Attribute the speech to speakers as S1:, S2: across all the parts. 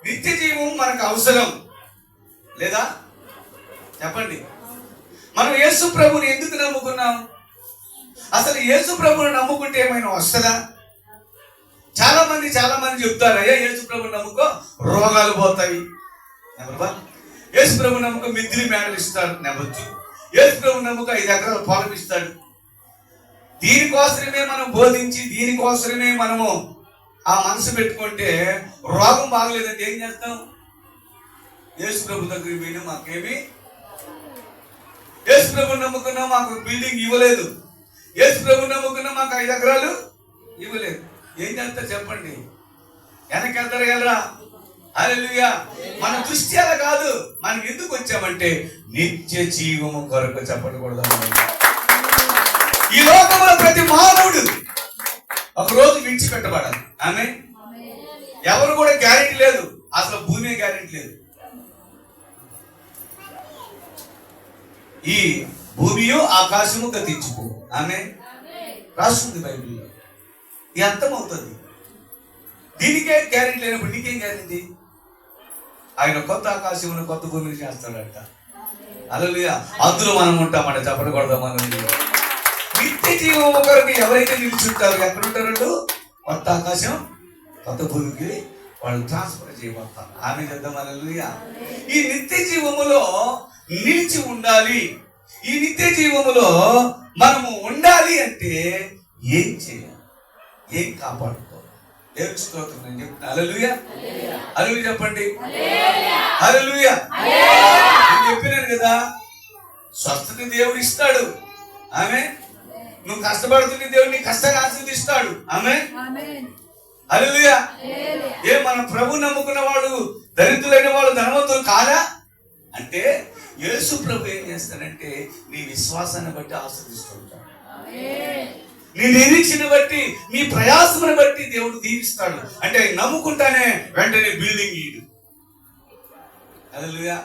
S1: నిత్య జీవం మనకు అవసరం లేదా? చెప్పండి. మనం యేసు ప్రభుని ఎందుకు నమ్ముకున్నాం? అసలు యేసు ప్రభుని నమ్ముకుంటే ఏమైనా వస్తుందా? చాలా మంది చెప్తారు, అయ్యా యేసు ప్రభుని నమ్ముకో రోగాలు పోతాయి. నెంబర్ 1. యేసు ప్రభుని నమ్ముకో మిద్దిలి మేడలు ఇస్తాడు. నెంబర్ 2. యేసు ప్రభుని నమ్ముకో 5 ఎకరాల పొలం ఇస్తాడు. దీనికోసమే మనం బోధించి, దీనికోసమే మనము ఆ మనసు పెట్టుకుంటే రోగం బాగలేదంటే ఏం చేస్తాం? యేసు ప్రభు దగ్గరికి పోయినా మాకేమి, యేసు ప్రభుని నమ్ముకున్నా మాకు బిల్డింగ్ ఇవ్వలేదు, యేసు ప్రభుని నమ్ముకున్నా మాకు 5 ఎకరాలు ఇవ్వలేదు. ఏం చేస్తా చెప్పండి? వెనకెళ్తారు వెళ్ళరా? హల్లెలూయా. మన దృష్టి అలా కాదు. మనం ఎందుకు వచ్చామంటే నిత్య జీవము కొరకు చెప్పకూడదు. ఈ లోకంలో ప్రతి మానవుడు ఒకరోజు విడిచిపెట్టబడాలి. ఆమె ఎవరు కూడా గ్యారెంటీ లేదు. అసలు భూమి గ్యారెంటీ లేదు. ఈ భూమియు ఆకాశము గతించుకో. ఆమె రాస్తుంది బైబిల్లో. ఇది అర్థమవుతుంది. దీనికే గ్యారెంటీ లేనప్పుడు నీకేం గ్యారెంటీ? ఆయన కొత్త ఆకాశమును కొత్త భూమిని చేస్తాడట. హల్లెలూయా. అందులో మనం ఉంటామంట. చెప్పకూడదు. మనం నిత్య జీవం కొరకు ఎవరైతే నిలిచుంటారో ఎక్కడుంటారు? కొత్త ఆకాశం కొత్త భూమికి వాళ్ళు ట్రాన్స్ఫర్ చేయబడతారు. ఆమె చేద్దాం. హల్లెలూయా. ఈ నిత్య జీవములో నిలిచి ఉండాలి. ఈ నిత్య జీవములో మనము ఉండాలి అంటే ఏం చేయాలి? ఏం కాపాడుకోవాలి? దేవుని స్తోత్రం. నేను చెప్తున్నా. హల్లెలూయా. హల్లెలూయా చెప్పండి. హల్లెలూయా. నేను చెప్పినాను కదా, స్వస్థత దేవుడు ఇస్తాడు. ఆమె నువ్వు కష్టపడుతున్న దేవుడు నీ కష్టాన్ని ఆశీర్వదిస్తాడు. ఆమె హల్లెలూయా. ఏ మన ప్రభు నమ్ముకున్న వాడు దరిద్రులైన వాడు ధనవంతులు కాదా అంటే యేసు ప్రభు ఏం చేస్తాడంటే నీ విశ్వాసాన్ని బట్టి ఆశీర్వదిస్తుంటాడు. నీ నిరీక్షణ బట్టి, నీ ప్రయాసమును బట్టి దేవుడు దీవిస్తాడు. అంటే నమ్ముకుంటానే వెంటనే బిల్డింగ్ ఇయ్యడు. హల్లెలూయా.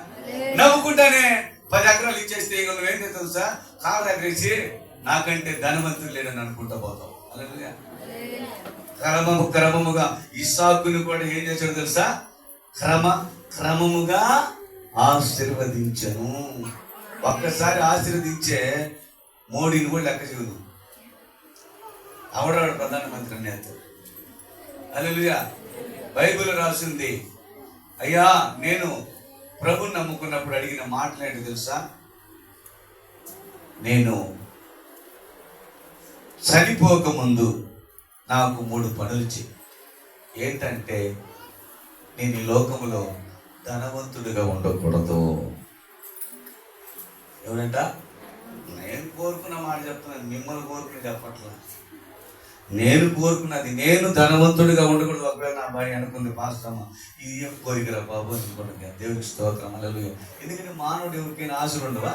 S1: నమ్ముకుంటానే 10 ఎకరాలు ఇచ్చేస్తే నువ్వేం చేస్తావు సార్? కారు దగ్గరేసి నాకంటే ధనవంతులు లేడని అనుకుంటా పోతావు. హల్లెలూయా. క్రమముగా ఇస్సాకును కూడా ఏం చేశాడు తెలుసా? క్రమముగా ఆశీర్వదించను. ఒక్కసారి ఆశీర్వదించే మోడీని కూడా లెక్క చేయదు. అవడాడు ప్రధానమంత్రి అన్నేత. హల్లెలూయా. బైబిల్ రాసింది. అయ్యా నేను ప్రభుని నమ్ముకున్నప్పుడు అడిగిన మాటలు ఏంటో తెలుసా? నేను చనిపోక ముందు నాకు 3 పనులు చెయ్యి. ఏంటంటే నేను ఈ లోకంలో ధనవంతుడిగా ఉండకూడదు. ఎవరంట? నేను కోరుకున్న మాట చెప్తున్నాను, మిమ్మల్ని కోరుకుని చెప్పట్లా. నేను కోరుకున్నది, నేను ధనవంతుడిగా ఉండకూడదు. ఒకవేళ నా భార్య అనుకుంది, పాస్తమ్మ ఇది ఏం కోరికరా బాబు అనుకుంటుంది. దేవునికి స్తోత్రం. హల్లెలూయా. ఎందుకంటే మానవుడు ఎవరికైనా ఆశలు ఉండవా?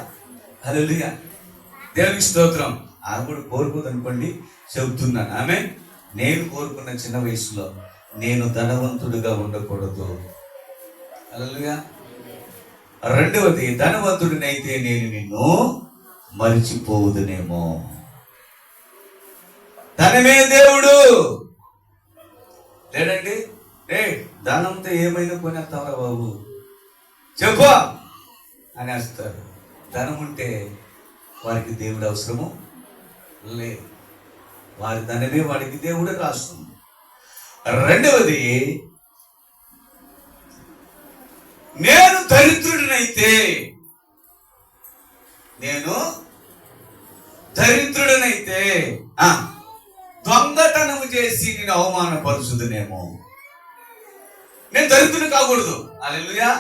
S1: హల్లెలూయా. దేవునికి స్తోత్రం. ఆమె కూడా కోరుకోదు అనుకోండి, చెబుతున్నాను. ఆమె నేను కోరుకున్న చిన్న వయసులో నేను ధనవంతుడిగా ఉండకూడదు. హల్లెలూయా. రెండవది, ధనవంతుడినైతే నేను నిన్ను మరిచిపోవుదునేమో. ధనమే దేవుడు లేడండి. ధనంతో ఏమైనా కొనేస్తావరా బాబు చెప్పు అనేస్తారు. ధనం ఉంటే వారికి దేవుడు అవసరము లేదు. వారి ధనమే వాడికి దేవుడు రాస్తుంది. రెండవది, నేను దరిద్రుడినైతే దొంగతనము చేసి నేను అవమానపరుచుదునేమో. నేను దరిద్రుని కాకూడదు. హల్లెలూయా.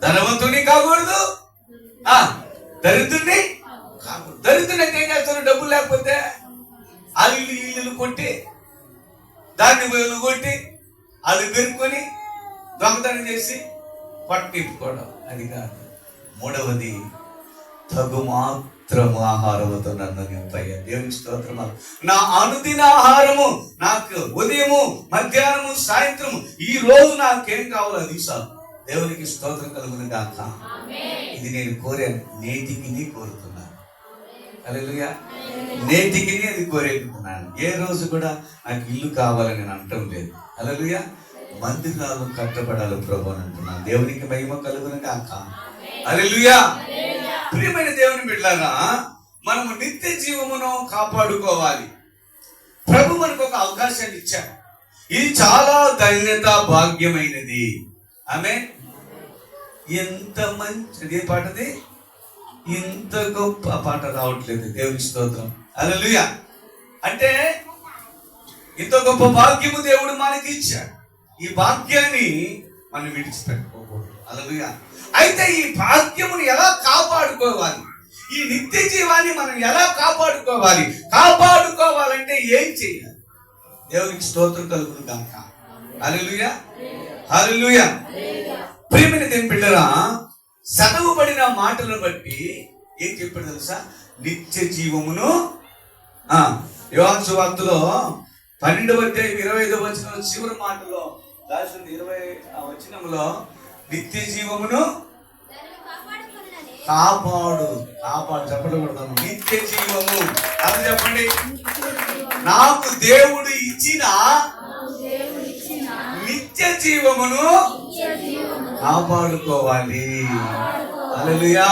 S1: ధనవంతుని కాకూడదు, దరిద్రుని కాకూడదు. దరిద్రుని అంటే ఏం చేస్తాను? డబ్బులు లేకపోతే వాళ్ళు ఇల్లు కొట్టి, దాన్ని కొట్టి, వాళ్ళు పెరుక్కొని దొంగతనం చేసి పట్టింపుకోవడం అది కాదు. మూడవది, తగు మాత్రము ఆహారముతో నన్ను నింపయ్యా. దేవుని స్తోత్రము. నా అనుదిన ఆహారము నాకు ఉదయము, మధ్యాహ్నము, సాయంత్రము, ఈ రోజు నాకేం కావాలో అది చాలు. దేవునికి స్తోత్రం కలుగును గాక. ఇది నేను కోరాను, నేటికి కోరుతున్నాను. హల్లెలూయా. నేటికి అది కోరేస్తున్నాను. ఏ రోజు కూడా నాకు ఇల్లు కావాలని నేను అనటం లేదు. హల్లెలూయా. మందిరాలు కట్టబడాలి ప్రభు అని అంటున్నాను. దేవునికి మహిమ కలుగును గాక. హల్లెలూయా. ప్రియమైన దేవుని బిడ్డలారా, మనము నిత్య జీవమును కాపాడుకోవాలి. ప్రభు మనకు ఒక అవకాశాన్ని ఇచ్చాడు. ఇది చాలా ధన్యత భాగ్యమైనది. ఆమె ఎంత మంచి ఏ పాటది, ఇంత గొప్ప పాట రావట్లేదు. దేవుని స్తోత్రం. హల్లెలూయా. అంటే ఇంత గొప్ప భాగ్యము దేవుడు మనకి ఇచ్చాడు. ఈ భాగ్యాన్ని మనం విడిచిపెట్టుకోకూడదు. హల్లెలూయా. అయితే ఈ భాగ్యమును ఎలా కాపాడుకోవాలి, ఈ నిత్య జీవాన్ని మనం ఎలా కాపాడుకోవాలి? కాపాడుకోవాలంటే ఏం చేయాలి? దేవునికి స్తోత్రం కలుగును గాక. హల్లెలూయా. హల్లెలూయా. ప్రియమైన దేవుని బిడ్డలారా, చదవబడిన మాటలను బట్టి ఏం చెప్పాడు తెలుసా? నిత్య జీవమును యోహాను సువార్తలో 12వ అధ్యాయం 25వ వచనం చివరి మాటలో రాసింది. 20వ వచనంలో నిత్య జీవమును కాపాడు చెప్పకూడదు. నిత్య జీవము అది చెప్పండి. నాకు దేవుడు ఇచ్చిన నిత్య జీవమును కాపాడుకోవాలి. హల్లెలూయా.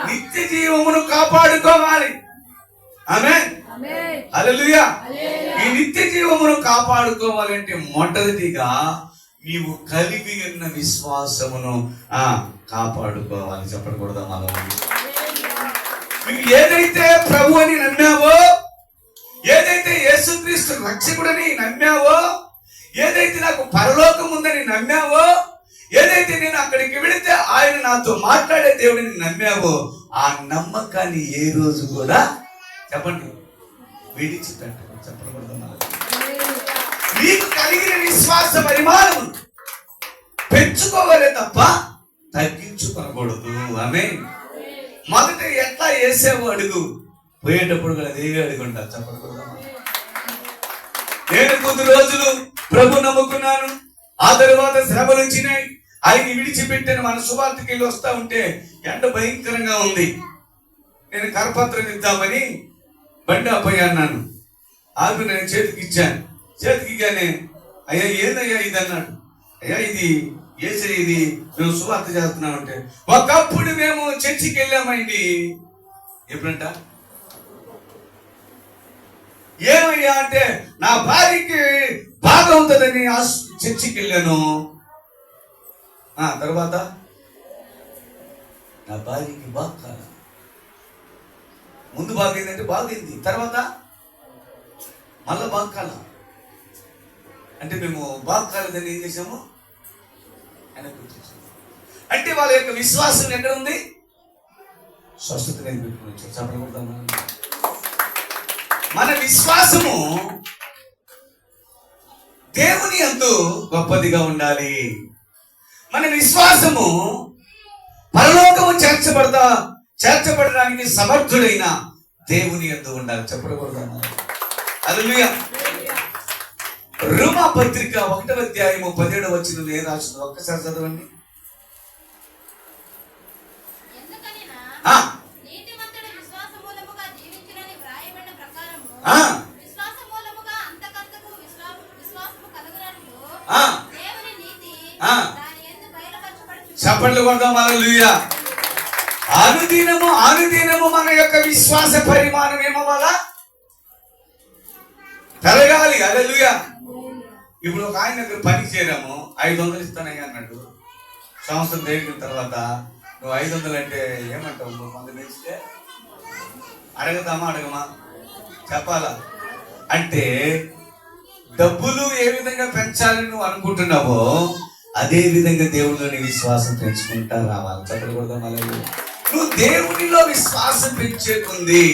S1: నిత్య జీవమును కాపాడుకోవాలి. ఆమేన్. హల్లెలూయా. ఈ నిత్య జీవమును కాపాడుకోవాలంటే మొదటిగా నీవు కలిగి ఉన్న విశ్వాసమును కాపాడుకోవాలి. చెప్పకూడదా? మనం నువ్వు ఏదైతే ప్రభు అని నమ్మావో, ఏదైతే యేసుక్రీస్తు రక్షకుడని నమ్మావో, ఏదైతే నాకు పరలోకం ఉందని నమ్మావో, ఏదైతే నేను అక్కడికి వెళితే ఆయన నాతో మాట్లాడే దేవుడిని నమ్మావో, ఆ నమ్మకాన్ని ఏ రోజు కూడా చెప్పండి విడిచిపెట్టకూడదు. చెప్పకూడదు. నీకు కలిగిన విశ్వాస పరిమాణం పెంచుకోవాలే తప్ప తగ్గించుకోకూడదు. ఆమేన్. మొదట ఎట్లా వేసావో అడుగు, పోయేటప్పుడు కూడా అదే అడుగుంటా. చెప్పకూడదు. నేను కొద్ది రోజులు ప్రభు నమ్ముకున్నాను, ఆ తరువాత శ్రమలు వచ్చినాయి, ఆయన విడిచిపెట్టాను. మన సువార్తకి వెళ్ళి వస్తా ఉంటే ఎండ భయంకరంగా ఉంది. నేను కరపత్రం ఇద్దామని బండి అప్పయ్యన్నాను. ఆకు నేను చేతికి ఇచ్చాను. చేతికిగానే అయ్యా ఏందయ్యా ఇది అన్నాడు. అయ్యా ఇది ఏసే, ఇది మేము సువార్త చేస్తున్నామంటే, ఒకప్పుడు మేము చర్చికి వెళ్ళామండి. ఎప్పుడంట? ఏమయ్యా అంటే, నా భార్యకి బాగా ఉంటుందని చర్చికి వెళ్ళాను. తర్వాత నా భార్యకి బాగా కాదు. ముందు బాగైందంటే బాగైంది, తర్వాత మళ్ళా బాగా కాల. అంటే మేము బాగా కాలేదని ఏం చేసాము? ఆయన గుర్తించాము. అంటే వాళ్ళ యొక్క విశ్వాసం ఎక్కడ ఉంది? స్వస్థత నేను పెట్టుకుని వచ్చాను. చెప్పకూడదా? మన విశ్వాసము దేవుని యందు గొప్పదిగా ఉండాలి. మన విశ్వాసము పరలోకము చేర్చబడడానికి సమర్థుడైన దేవుని యందు ఉండాలి. చెప్పకూడదా? హల్లెలూయా. రోమా పత్రిక 1వ అధ్యాయము 17వ వచనంలో ఏం రాసిందో ఒక్కసారి చదవండి. చప్పట్లు కొడదాం. హల్లెలూయా. అనుదినము మన యొక్క విశ్వాస పరిమాణం ఏమవ్వాలా? పెరగాలి. హల్లెలూయా. ఇప్పుడు ఒక ఆయన దగ్గర పనికి చేరాము, 500 ఇస్తానయ్యా అన్నాడు. సంవత్సరం జరిగిన తర్వాత నువ్వు 500 అంటే ఏమంటావు? 100 పెంచితే అడగమా? చెప్పాలా? అంటే డబ్బులు ఏ విధంగా పెంచాలని నువ్వు అనుకుంటున్నావో అదే విధంగా దేవునిలోని విశ్వాసం పెంచుకుంటా రావాలి. చెప్పకూడదు. నువ్వు దేవునిలో విశ్వాసం పెంచేకుంది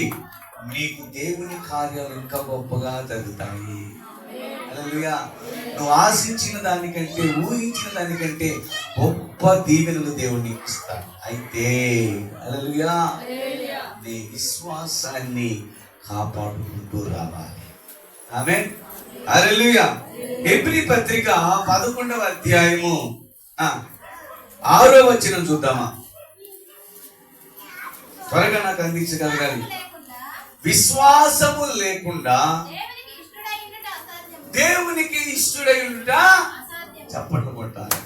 S1: నీకు దేవుని కార్యాలు ఇంకా గొప్పగా జరుగుతాయి. హల్లెలూయా. నువ్వు ఆశించిన దానికంటే, ఊహించిన దానికంటే గొప్ప దీవెనలు దేవుడిని ఇస్తాడు. అయితే హల్లెలూయా, నీ విశ్వాసాన్ని కాపాడుకుంటూ రావాలి. ఆమేన్. హల్లెలూయా. హెబ్రీ పత్రిక 11వ అధ్యాయము 6వ వచనం చూద్దామా? త్వరగా నాకు అందించగలగాలి. విశ్వాసము లేకుండా దేవునికి ఇష్టడై ఉండుట చప్పట్లు కొట్టాలి.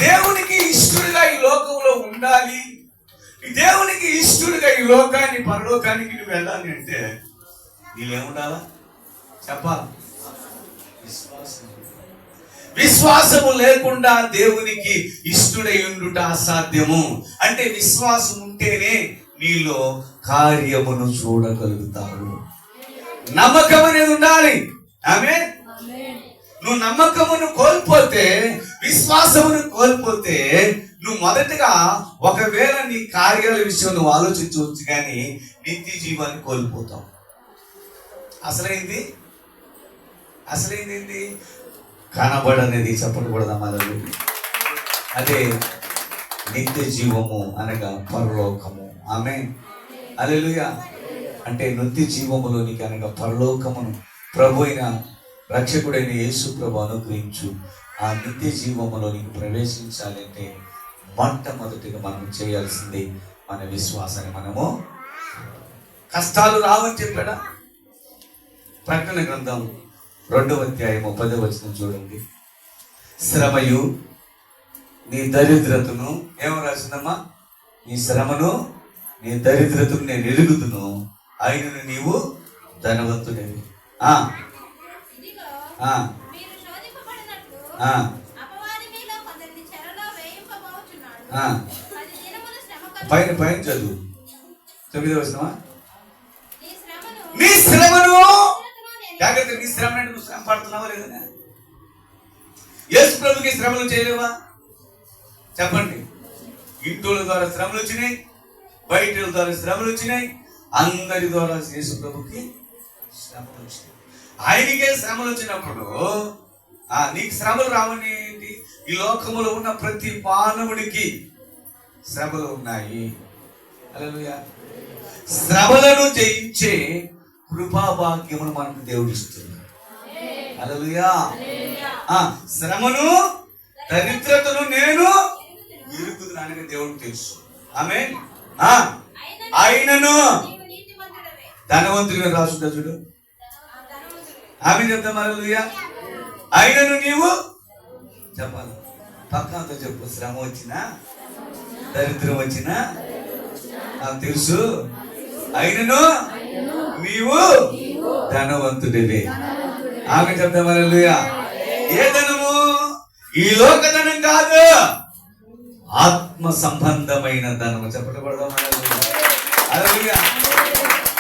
S1: దేవునికి ఇష్టడుగా ఈ లోకంలో ఉండాలి, దేవునికి ఇష్టడుగా ఈ లోకాన్ని పరలోకానికి నువ్వు వెళ్ళాలి అంటే నీవేముండాలా చెప్పాలి? విశ్వాసము లేకుండా దేవునికి ఇష్టడై ఉండుట అసాధ్యము. అంటే విశ్వాసం ఉంటేనే నీలో కార్యమును చూడగలుగుతారు. నమ్మకం అనేది ఉండాలి. ఆమేన్. నువ్వు నమ్మకమును కోల్పోతే, విశ్వాసమును కోల్పోతే నువ్వు మొదటగా ఒకవేళ నీ కార్యాల విషయం నువ్వు ఆలోచించవచ్చు, కానీ నిత్య జీవాన్ని కోల్పోతావు. అసలైంది కనబడనేది చెప్పకూడదా మనల్ని? అదే నిత్య జీవము అనగా పరలోకము. ఆమేన్. హల్లెలూయా. అంటే నిత్య జీవములోనికి అనగా పరలోకమును ప్రభు అయిన రక్షకుడైన యేసు ప్రభు అనుగ్రహించు. ఆ నిత్య జీవములోనికి ప్రవేశించాలంటే మొట్టమొదటిగా మనం చేయాల్సింది మన విశ్వాసాన్ని మనము. కష్టాలు రావని చెప్పాడా? ప్రకటన గ్రంథం 2వ అధ్యాయము 10వ వచనం చూడండి. శ్రమయు నీ దరిద్రతను, ఏమో రాసిందమ్మా? నీ శ్రమను నీ దరిద్రతను నేను ఎరుగుతును, ఆయనను నీవు ధనవంతుడేవి. పైన పైన చదువు 9వ వచనమా? నీ శ్రమను జాగ్రత్త. నీ శ్రమ అంటే నువ్వు శ్రమ పడుతున్నావా లేదా? యేసు ప్రభుకి శ్రమలు చేయలేవా? చెప్పండి. ఇంటోళ్ళ ద్వారా శ్రమలు వచ్చినాయి, బయట ద్వారా శ్రమలు వచ్చినాయి, అందరి ద్వారా యేసు ప్రభుకి శ్రమలు వచ్చినాయి. ఆయనకే శ్రమలు వచ్చినప్పుడు నీకు శ్రమలు రావని ఏంటి? ఈ లోకములో ఉన్న ప్రతి మానవుడికి శ్రమలు ఉన్నాయి. హల్లెలూయా. శ్రమలను జయించే కృపాభాగ్యమును మనకు దేవుడు ఇస్తున్నాడు. హల్లెలూయా. శ్రమను దరిద్రతను నేను ఎరుగుతున్నానని దేవుడు తెలుసు. ఆమేన్. ఆయనను ధనవంతుడిగా రాసుకుంటా చూడు. ఆమె చెప్తాం. హల్లెలూయా. ఆయనను నీవు చెప్పాలి. పక్కనతో చెప్పు. శ్రమ వచ్చినా దరిద్రం వచ్చినా నాకు తెలుసు, ఆయనను నీవు ధనవంతుడివే. ఆమె చెప్తాం. హల్లెలూయా. ఏ ధనము? ఈ లోక ధనం కాదు, ఆత్మ సంబంధమైన ధనము. చెప్పకూడదు. హల్లెలూయా.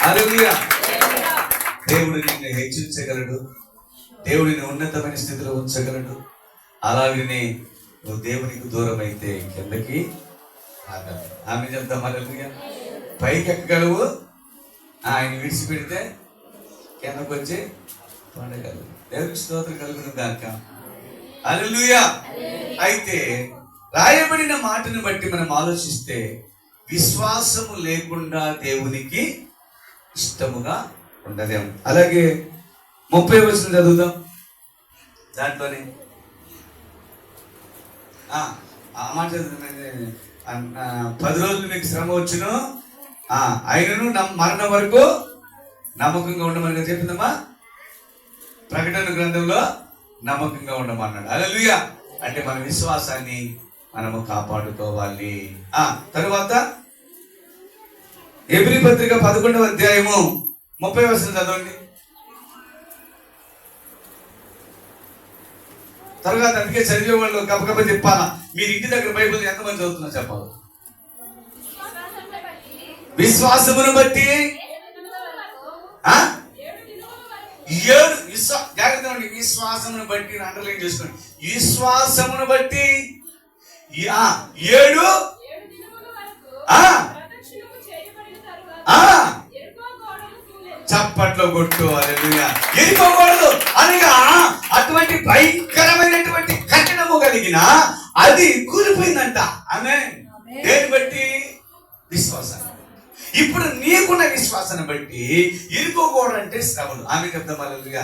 S1: హల్లెలూయా. దేవుడు నిన్ను హెచ్చించగలడు, దేవుడిని ఉన్నతమైన స్థితిలో ఉంచగలడు. అలాగనే నువ్వు దేవునికి దూరం అయితే కిందకి రాగలవు. ఆమె చెప్తాం. హల్లెలూయా. పైకి ఎక్కగలవు, ఆయన విడిచిపెడితే కిందకు వచ్చి పండగలవు. దేవునికి స్తోత్రం కలుగును గాక. హల్లెలూయా. అయితే రాయబడిన మాటను బట్టి మనం ఆలోచిస్తే విశ్వాసము లేకుండా దేవునికి ఇష్టముగా ఉండదేమో. అలాగే 30వ వచనం చదువుదాం. దాంట్లోనే మాట 10 రోజులు మీకు శ్రమ వచ్చును, ఆయనను మరణం వరకు నమ్మకంగా ఉండమని చెప్పిందమ్మా. ప్రకటన గ్రంథంలో నమ్మకంగా ఉండమన్నాడు. హల్లెలూయా. అంటే మన విశ్వాసాన్ని మనము కాపాడుకోవాలి. తరువాత హెబ్రీ పత్రిక 11వ అధ్యాయము 30వ వచనం చదవండి. తర్వాత అందుకే చదివే వాళ్ళు గబగబ చెప్పాలా. మీరు ఇంటి దగ్గర బైబిల్ ఎంతమంది చదువుతున్నా చెప్పాలి. విశ్వాసమును బట్టి 7 జాగ్రత్త. విశ్వాసమును బట్టి అండర్లైన్ చేసుకోండి. విశ్వాసమును బట్టి 7 చప్పట్లో కొట్టు. హల్లెలూయా. ఎరికోకూడదు అనగా అటువంటి భయంకరమైనటువంటి కఠినము కలిగిన అది కూలిపోయిందంట. ఆమేన్. దేని బట్టి? విశ్వాసాన్ని. ఇప్పుడు నీకున్న విశ్వాసాన్ని బట్టి ఇరుకోకూడదంటే శ్రమలు. ఆమె చెప్తాం. హల్లెలూయా.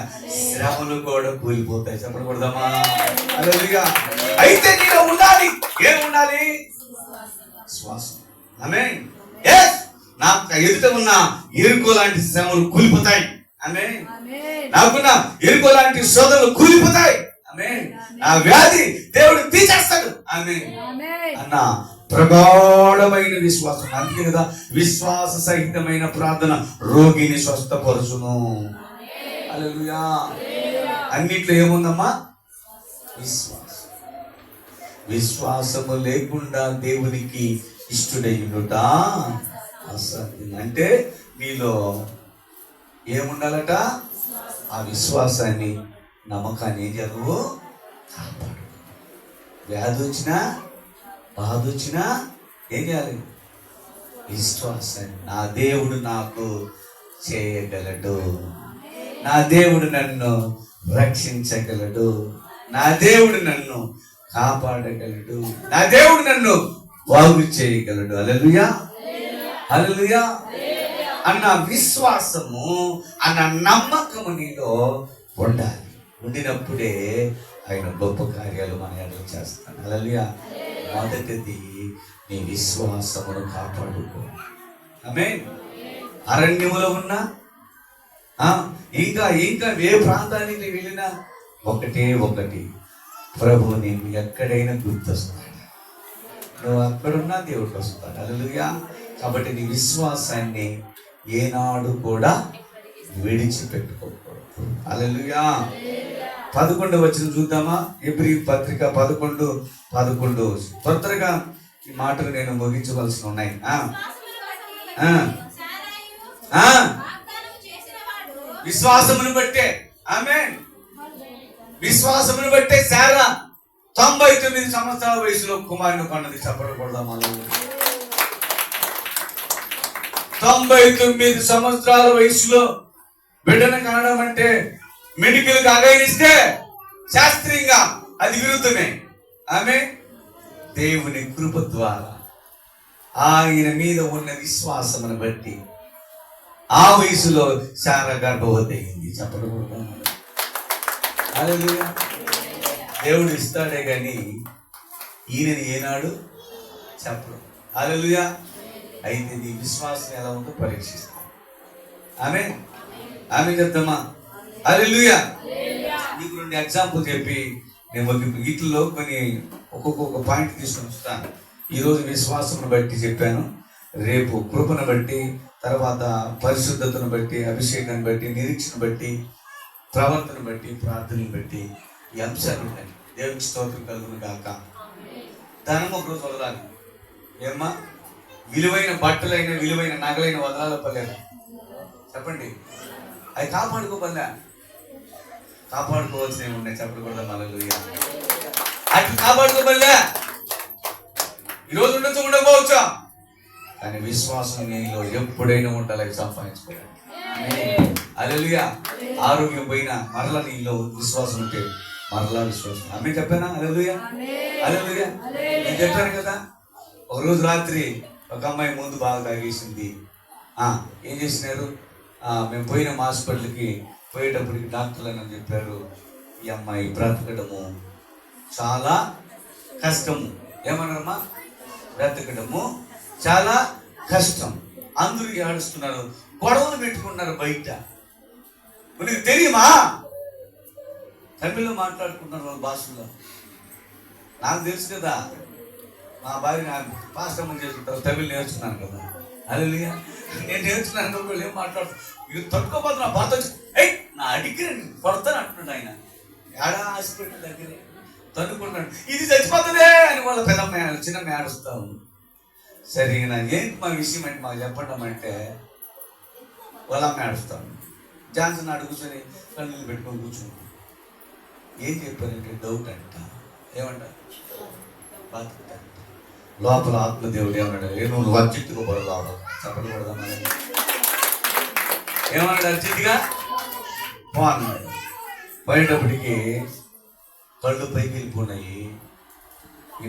S1: శ్రమలు కూడా కూలిపోతాయి. చెప్పకూడదమ్మా. హల్లెలూయా. అయితే నీలో ఉండాలి. ఏం ఉండాలి? విశ్వాసం. ఆమేన్. నాకు ఎదుట ఉన్న ఎరుకో లాంటి శ్రమలు కూలిపోతాయి. ఆమేన్. నాకున్న ఎరుకో లాంటి శోధనలు కూలిపోతాయి. ఆమేన్. ఆ వ్యాధి దేవుడు తీసేస్తాడు. ఆమేన్ అన్న ప్రగాఢమైన విశ్వాసం. అందుకే కదా విశ్వాస సహితమైన ప్రార్థన రోగిని స్వస్థపరచును. హల్లెలూయా. అన్నిట్లో ఏముందమ్మా? విశ్వాసం. విశ్వాసము లేకుండా దేవునికి ఇష్టుడైనట అసాధ్యం. అంటే నీలో ఏముండాలట? ఆ విశ్వాసాన్ని, నమ్మకాన్ని ఏం చదువు కాపాడు. వ్యాధి వచ్చినా బాధ వచ్చినా ఏం చేయాలి? విశ్వాసాన్ని. నా దేవుడు నాకు చేయగలడు, నా దేవుడు నన్ను రక్షించగలడు, నా దేవుడు నన్ను కాపాడగలడు, నా దేవుడు నన్ను బాగు చేయగలడు. హల్లెలూయా, హల్లెలూయా అన్న విశ్వాసము, అన్న నమ్మకము నీలో ఉండాలి. ఉండినప్పుడే ఆయన గొప్ప కార్యాలు మన ఎడల చేస్తాడు. హల్లెలూయా. మొదటిది నీ విశ్వాసమును కాపాడుకో. ఆమేన్. అరణ్యములో ఉన్నా ఇంకా ఇంకా ఏ ప్రాంతానికి వెళ్ళినా ఒకటి ప్రభు నీకు ఎక్కడైనా గుర్తొస్తాడు. నువ్వు అక్కడున్నా దేవుడికి వస్తాడు. హల్లెలూయా. కాబట్టి నీ విశ్వాసాన్ని ఏనాడు కూడా విడిచిపెట్టుకోకూడదు. హల్లెలూయా. 11 వచనం చూద్దామా? హెబ్రీ పత్రిక 11:11. త్వరగా ఈ మాటలు నేను ముగించవలసి ఉన్నాయి. విశ్వాసమును బట్టే, ఆమేన్, విశ్వాసమును బట్టే శారా 99 సంవత్సరాల వయసులో కుమారుని కన్నది. చెప్పకూడదాం. 99 సంవత్సరాల వయసులో బిడ్డను కనడం అంటే మెడికల్ అగైనిస్తే శాస్త్రీయంగా అది విరుద్ధమే. ఆమె దేవుని కృప ద్వారా ఆయన మీద ఉన్న విశ్వాసమును బట్టి ఆ వయసులో శారా గర్భవతి అయింది. చెప్పకూడదు. హల్లెలూయా. దేవుడు ఇస్తాడే కానీ ఈయనని ఏనాడు చెప్పడు. హల్లెలూయా. అయితే నీ విశ్వాసం ఎలా ఉందో పరీక్షిస్తా. ఆమేన్, ఆమేన్ చెప్తామా? హల్లెలూయా. నీకు 2 ఎగ్జాంపుల్ చెప్పి నేను వీటిలో కొన్ని ఒక్కొక్క పాయింట్ తీసుకొని వస్తాను. ఈరోజు విశ్వాసమును బట్టి చెప్పాను, రేపు కృపను బట్టి, తర్వాత పరిశుద్ధతను బట్టి, అభిషేకాన్ని బట్టి, నిరీక్షను బట్టి, ప్రవర్తన బట్టి, ప్రార్థనను బట్టి ఈ అంశాలు ఉన్నాయి. దేవునికి స్తోత్రం కలుగును గాక. ధనము ఒక రోజు వదలాలి. ఏమ్మా? విలువైన బట్టలైన, విలువైన నగలైన వదలాల పర్లేదు. చెప్పండి. అవి కాపాడుకోపల్లా, కాపాడుకోవాల్సినవి ఉన్నాయి. చెప్పకూడదు. హల్లెలూయా. అటు కాపాడుకోపల్లా. ఈరోజు ఉండొచ్చు, ఉండకపోవచ్చా, కానీ విశ్వాసం నీలో ఎప్పుడైనా ఉండాలి. సంపాదించుకోవాలి. హల్లెలూయా. ఆరోగ్యం పోయినా మరలా నీలో విశ్వాసం ఉంటే మరలా విశ్వాసం. ఆమె చెప్పానా? హల్లెలూయా, హల్లెలూయా. నేను చెప్పాను కదా, ఒకరోజు రాత్రి ఒక అమ్మాయి ముందు బాగా తాగేసింది. ఏం చేసినారు? మేము పోయిన హాస్పిటల్కి పోయేటప్పటికి డాక్టర్లు అని చెప్పారు, ఈ అమ్మాయి బ్రతకడము చాలా కష్టము. ఏమన్నారమ్మా? బ్రతకడము చాలా కష్టం. అందరూ ఏడుస్తున్నారు, గొడవలు పెట్టుకున్నారు బయట. నీకు తెలియమా? తమిళ్లో మాట్లాడుకుంటున్నారు వాళ్ళ భాషలో. నాకు తెలుసు కదా, మా భార్య పాస్టమ్మ చేసుకుంటారు, తమిళ్ నేర్చుకున్నాను కదా. హల్లెలూయా. నేను నేర్చుకున్నాను. వాళ్ళు ఏం మాట్లాడుతున్నారు? ఇది తట్టుకోపోతే నా భర్త వచ్చి నా అడిగి కొడతాను అంటున్నాడు. ఆయన ఏడా హాస్పిటల్ దగ్గరే తన్నుకుంటున్నాడు. ఇది చచ్చిపోతుందే అని వాళ్ళ పెద్దమ్మ చిన్నమ్మ ఏడుస్తాము. సరే ఏంటి మా విషయం అంటే మాకు చెప్పడం అంటే వాళ్ళ అమ్మ ఏడుస్తాను. జాన్సన్ నాడు కూర్చొని కళ్ళు పెట్టుకొని కూర్చున్నాను. ఏం చెప్పారంటే డౌట్ అంట. ఏమంట? బతుకుతా. లోపల ఆత్మదేవుడు ఏమన్నాడు? నువ్వు అర్జిత్తుకోబడదావు. చెప్పకూడదా? ఏమన్నాడు? అర్జిత్గా పోన్నాడు. పోయేటప్పటికి కళ్ళు పైకి వెళ్ళిపోయినాయి.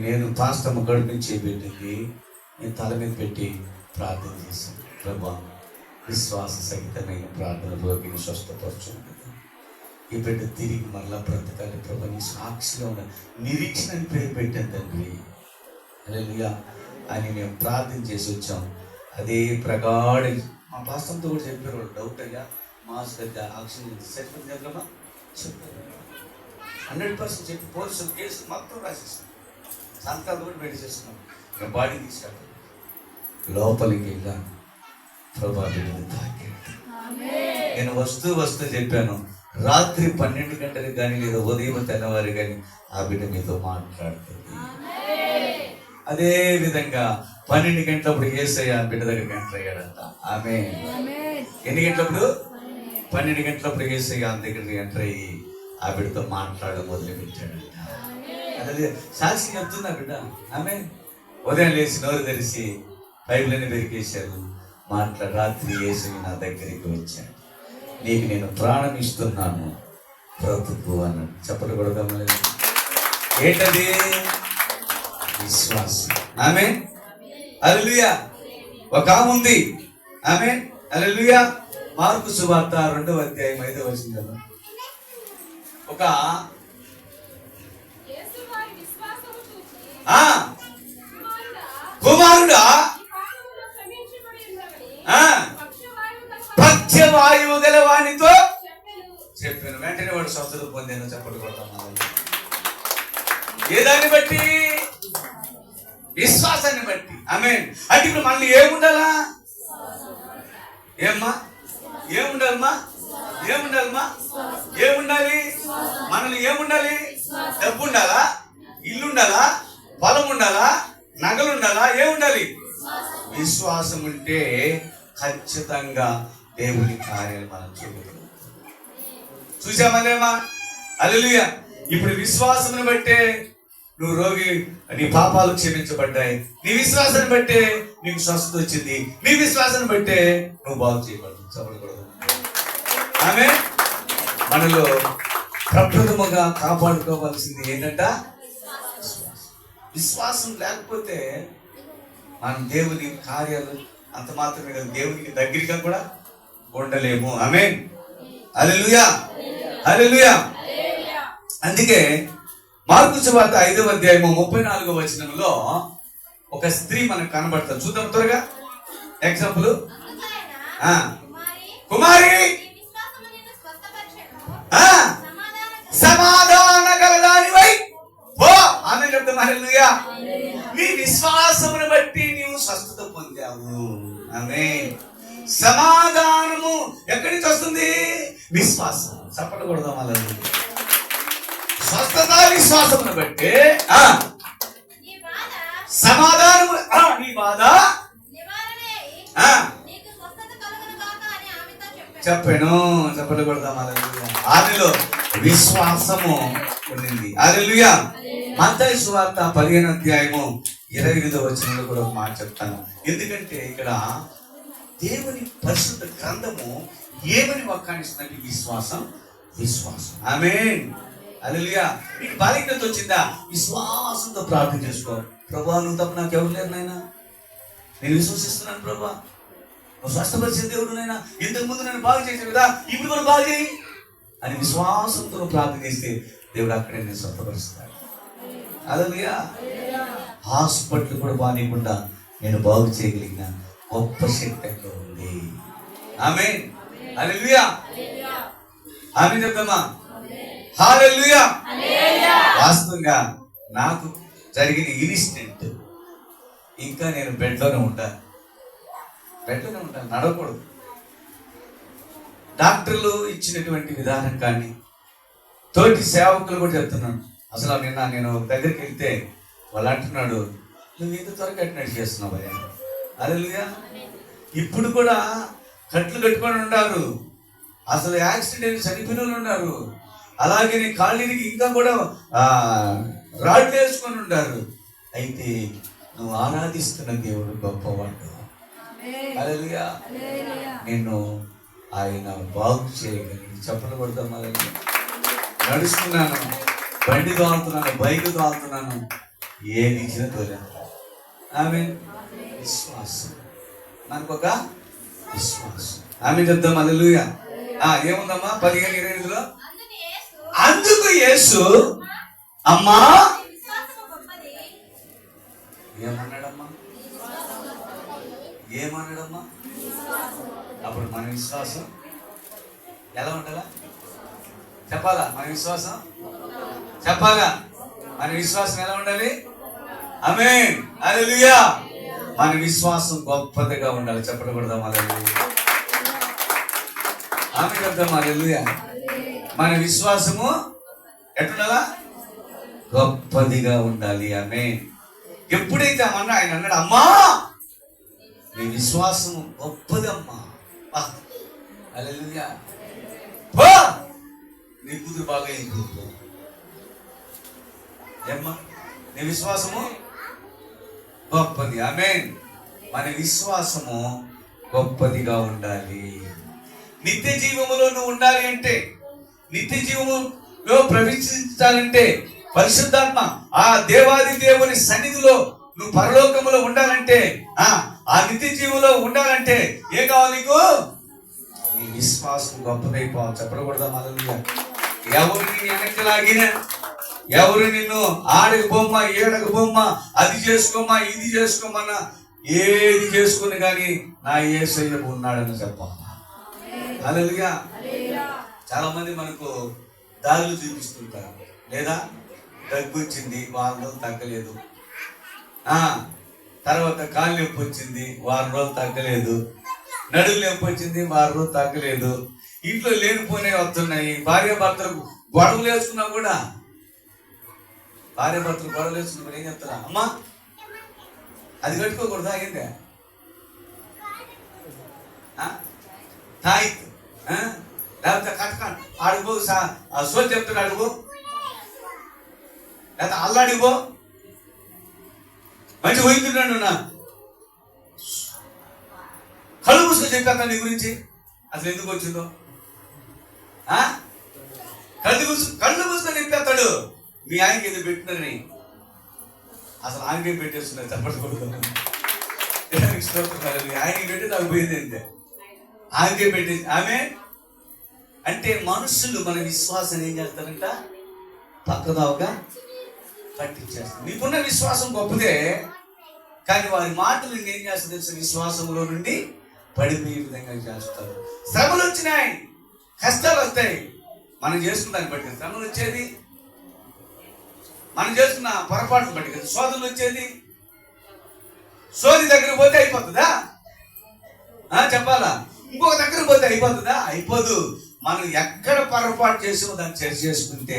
S1: నేను పాస్తమ్మ గడుపు నుంచి పెట్టింది. నేను తల మీద పెట్టి ప్రార్థన చేశాను. ప్రభా, విశ్వాస సహితమైన ప్రార్థన రోగిని స్వస్థపరచుంది. ఈ బిడ్డ తిరిగి మరలా బ్రతకాలి ప్రభా, నీ సాక్షిలో ఉన్న నిరీక్షణ అని పేరు పెట్టాను తండ్రి. హల్లెలూయా అని మేము ప్రార్థన చేసి వచ్చాం. అదే ప్రగాఢ మా పాస్తంతో కూడా చెప్పారు. వాళ్ళు డౌట్ అయ్యా మాస్ పెద్ద ఆక్సిజన్ సరిపోతుంది దగ్గరమా చెప్పారు. 100% చెప్పి పోలీసులు కేసు మొత్తం రాసేస్తాం, సంతకాలు కూడా పెట్టేసేస్తున్నాం. ఇంకా బాడీ తీసుకెళ్తాం. లోపలికి వెళ్ళాను, ప్రభా బిడ్డను తాకాడు. నేను వస్తూ చెప్పాను, రాత్రి 12 గంటలకు కానీ లేదా ఉదయం తెల్లవారు కానీ ఆ బిడ్డ మీతో మాట్లాడుతుంది. అదే విధంగా 12 గంటలప్పుడు యేసయ్య ఆ బిడ్డ దగ్గరికి ఎంటర్ అయ్యాడంట. ఆమె ఎన్ని గంటలప్పుడు? 12 గంటలప్పుడు యేసయ్య ఆ దగ్గరికి ఎంటర్ అయ్యి ఆ బిడ్డతో మాట్లాడడం మొదలుపెట్టాడంట. అదే సాక్షి చెప్తుంది ఆ బిడ్డ. ఆమె ఉదయం లేచి నోరు తెరిచి బైబిల్ని వెరికేశారు. రాత్రి యేసయ్య నా దగ్గరికి వచ్చాడు, నీకు నేను ప్రాణం ఇస్తున్నాను, బ్రతుకు అన్నాడు. చెప్పలు కొడదాం. ఏంటది? విశ్వాసం. ఆమె హల్లెలూయా. ఒక ఆమె ఉంది. ఆమె హల్లెలూయా. మార్కు సువార్త 2వ అధ్యాయం 5వ వచనం. ఒక కుమారుడా పక్షవాయువు గల వానితో చెప్పాను. వెంటనే వాడు స్వస్థత పొందాను. చెప్పలు కొడతాం. ఏ దాన్ని బట్టి? విశ్వాసాన్ని బట్టి. ఆమేన్. అంటే ఇప్పుడు మనల్ని ఏముండాలా? ఏమ్మా ఏముండాలమ్మా? ఏముండాలి? మనల్ని ఏముండాలి? డబ్బు ఉండాలా? ఇల్లు ఉండాలా? పొలం ఉండాలా? నగలు ఉండాలా? ఏముండాలి? విశ్వాసం ఉంటే ఖచ్చితంగా దేవుని కార్యాలు మనం చూసామనేమా? హల్లెలూయా. ఇప్పుడు విశ్వాసమును బట్టే నువ్వు రోగి, నీ పాపాలు క్షమించబడ్డాయి. నీ విశ్వాసాన్ని బట్టే నీకు స్వస్థత వచ్చింది. నీ విశ్వాసాన్ని బట్టే నువ్వు బాగు చేయబడ్డావు. చెప్పకూడదు. ఆమె మనలో ప్రప్రథముగా కాపాడుకోవాల్సింది ఏంటంట? విశ్వాసం లేకపోతే మనం దేవుని కార్యాలు అంత మాత్రమే కాదు, దేవునికి దగ్గరగా కూడా ఉండలేము. ఆమేన్. హల్లెలూయా. హల్లెలూయా. అందుకే మార్కు సువార్త 5వ అధ్యాయము 34వ వచనంలో ఒక స్త్రీ మనకు కనబడతారు. చూద్దాం త్వరగా. ఎగ్జాంపుల్, కుమారి సమాధాన గలదానివై పో. ఆమె చెప్తాం. హల్లెలూయా. నీ విశ్వాసమును బట్టి నీవు స్వస్థత పొందావు. ఆమేన్. సమాధానము ఎక్కడి నుంచి వస్తుంది? విశ్వాసం. చప్పట్లు కొడదాం. హల్లెలూయా. స్వస్థత విశ్వాసమును బట్టి. సమాధానము నీ బాధ చెప్పాను. చప్పట్లు కొడదాం. హల్లెలూయా. ఆమెలో విశ్వాసము ఉండింది. హల్లెలూయా. మత్తయి సువార్త 15వ అధ్యాయము 25వ వచనంలో కూడా ఒక మాట చెప్తాను. ఎందుకంటే ఇక్కడ దేవుని పరిశుద్ధ గ్రంథము ఏమని వక్కానిస్తుందంటే విశ్వాసం. ఆమేన్. హల్లెలూయా. నీకు బలహీనత వచ్చిందా? విశ్వాసంతో ప్రార్థన చేసుకో. ప్రభువా, నువ్వు తప్ప నాకు ఎవరు లేరు నాయనా, నేను విశ్వసిస్తున్నాను ప్రభా, నువ్వు స్వస్థపరిచే దేవుడు నాయనా, ఇంతకు ముందు నన్ను బాగు చేసావు కదా, ఇప్పుడు కూడా బాగు చేయి అని విశ్వాసంతో ప్రార్థన చేస్తే దేవుడు అక్కడే నేను స్వస్థపరుస్తాడు. హల్లెలూయా. హాస్పిటల్ కూడా బాగాలేకుండా నేను బాగు చేయగలిగిన గొప్ప శక్తి అక్కడ ఉంది. ఆమేన్. హల్లెలూయా. ఆమేన్ చెప్తామా? హల్లెలూయా. వాస్తవంగా నాకు జరిగిన ఇన్సిడెంట్, ఇంకా నేను బెడ్లోనే ఉంటాను, నడవకూడదు. డాక్టర్లు ఇచ్చినటువంటి విధానం కానీ తోటి సేవకులు కూడా చెప్తున్నాను. అసలు నిన్న నేను దగ్గరికి వెళ్తే వాళ్ళు అంటున్నాడు, నువ్వు ఇంత త్వరగా అట్లా చేస్తున్నావు అయ్యా. హల్లెలూయా. ఇప్పుడు కూడా కట్లు కట్టుకొని ఉన్నారు, అసలు యాక్సిడెంట్ చనిపోయిన వాళ్ళు ఉన్నారు, అలాగే నీ కాళ్ళకి ఇంకా కూడా రాడ్లు వేసుకొని ఉన్నారు. అయితే నువ్వు ఆరాధిస్తున్న దేవుడు గొప్పవాడు. హల్లెలూయా. నేను ఆయన బాగు చేయగలిగి. చెప్పలు కొడతాం. నడుస్తున్నాను, బండి తోలుతున్నాను, బైక్ తోలుతున్నాను, ఏది ఇచ్చినా తోలేను. ఆమేన్. విశ్వాసం, మనకొక విశ్వాసం. ఆమేన్ చెప్దాం. హల్లెలూయా. ఏముందమ్మా 15:25లో? అందుకు యేసు అమ్మా ఏమన్నాడమ్మా? అప్పుడు మన విశ్వాసం ఎలా ఉండాలా? చెప్పాలా? మన విశ్వాసం చెప్పాలా? మన విశ్వాసం ఎలా ఉండాలి? ఆమేన్, హల్లెలూయా. మన విశ్వాసం గొప్పదిగా ఉండాలి. చెప్పడం కూడా హల్లెలూయా. ఆమె చెప్తాం హల్లెలూయా. మన విశ్వాసము ఎట్లుండాలా? గొప్పదిగా ఉండాలి. ఆమేన్. ఎప్పుడైతే ఆయన అన్నాడు, అమ్మా నీ విశ్వాసము గొప్పదమ్మా, హల్లెలూయా, నీ కూతురు బాగా అయింది ఏమ్మా, నీ విశ్వాసము గొప్పది. ఆమేన్. మన విశ్వాసము గొప్పదిగా ఉండాలి. నిత్య జీవములో నువ్వు ఉండాలి అంటే, నిత్య జీవములో ప్రవేశించాలంటే, పరిశుద్ధాత్మ ఆ దేవాది దేవుని సన్నిధిలో నువ్వు పరలోకములో ఉండాలంటే, ఆ నిత్య జీవులో ఉండాలంటే ఏం కావాలి నీకు? నీ విశ్వాసం గొప్పదైపోవాలి. చెప్పకూడదా? హల్లెలూయా. ఎవరు నిన్ను వెనక్కి లాగినా, ఎవరు నిన్ను ఆడకు బొమ్మ ఏడకు బొమ్మ అది చేసుకోమా ఇది చేసుకోమన్నా ఏది చేసుకుని కానీ నా యేసయ్య ఉన్నాడని చెప్పాలి. హల్లెలూయా. చాలా మంది మనకు దారులు చూపిస్తుంటారు. లేదా దగ్గు వచ్చింది, వారం రోజులు తగ్గలేదు. తర్వాత కాళ్ళు నొప్పి వచ్చింది, వారం రోజులు తగ్గలేదు. నడులు నొప్పి వచ్చింది, వారం రోజులు తగ్గలేదు. ఇంట్లో లేనిపోనే వస్తున్నాయి. భార్యాభర్తలకు గొడవలు వేసుకున్నా కూడా, భార్యాభర్తలు గొడవలు వేసుకున్నా కూడా ఏం చెప్తారా? అమ్మా అది కట్టుకోకూడదా? ఏందే తాయి లేకపోతే కట్టకండి అడుగు సోల్ చెప్తాడు అడుగు, లేకపోతే అల్లాడిపో, మంచి పోయింటున్నాడు నా కళ్ళు మూసుకొని చెప్పేస్తా నీ గురించి. అసలు ఎందుకు వచ్చిందో కళ్ళు మూసుకొని చెప్పేస్తాడు. మీ ఆయనకి ఏదో పెట్టినని అసలు ఆయనకే పెట్టేస్తున్నారు. చెప్పకూడదు. ఆయనకి పెట్టి నాకు పోయింది అంతే, ఆయనకే పెట్టేసి. ఆమె అంటే మనుషులు మన విశ్వాసాన్ని ఏం చేస్తారంట? పక్కదావుగా పట్టించేస్తారు. నీకున్న విశ్వాసం గొప్పదే, కానీ వారి మాటలు ఏం చేస్తారు తెలుసు? విశ్వాసంలో నుండి పడిపోయే విధంగా చేస్తారు. శ్రమలు వచ్చినాయి, కష్టాలు వస్తాయి. మనం చేసుకున్న దాన్ని బట్టి శ్రమలు వచ్చేది, మనం చేసుకున్న పొరపాట్లు బట్టి కదా శోధనలు వచ్చేది. సోది దగ్గర పోతే అయిపోతుందా? చెప్పాలా? ఇంకొక దగ్గర పోతే అయిపోతుందా? అయిపోదు. మనం ఎక్కడ పొరపాటు చేసామో దాన్ని చర్చ చేసుకుంటే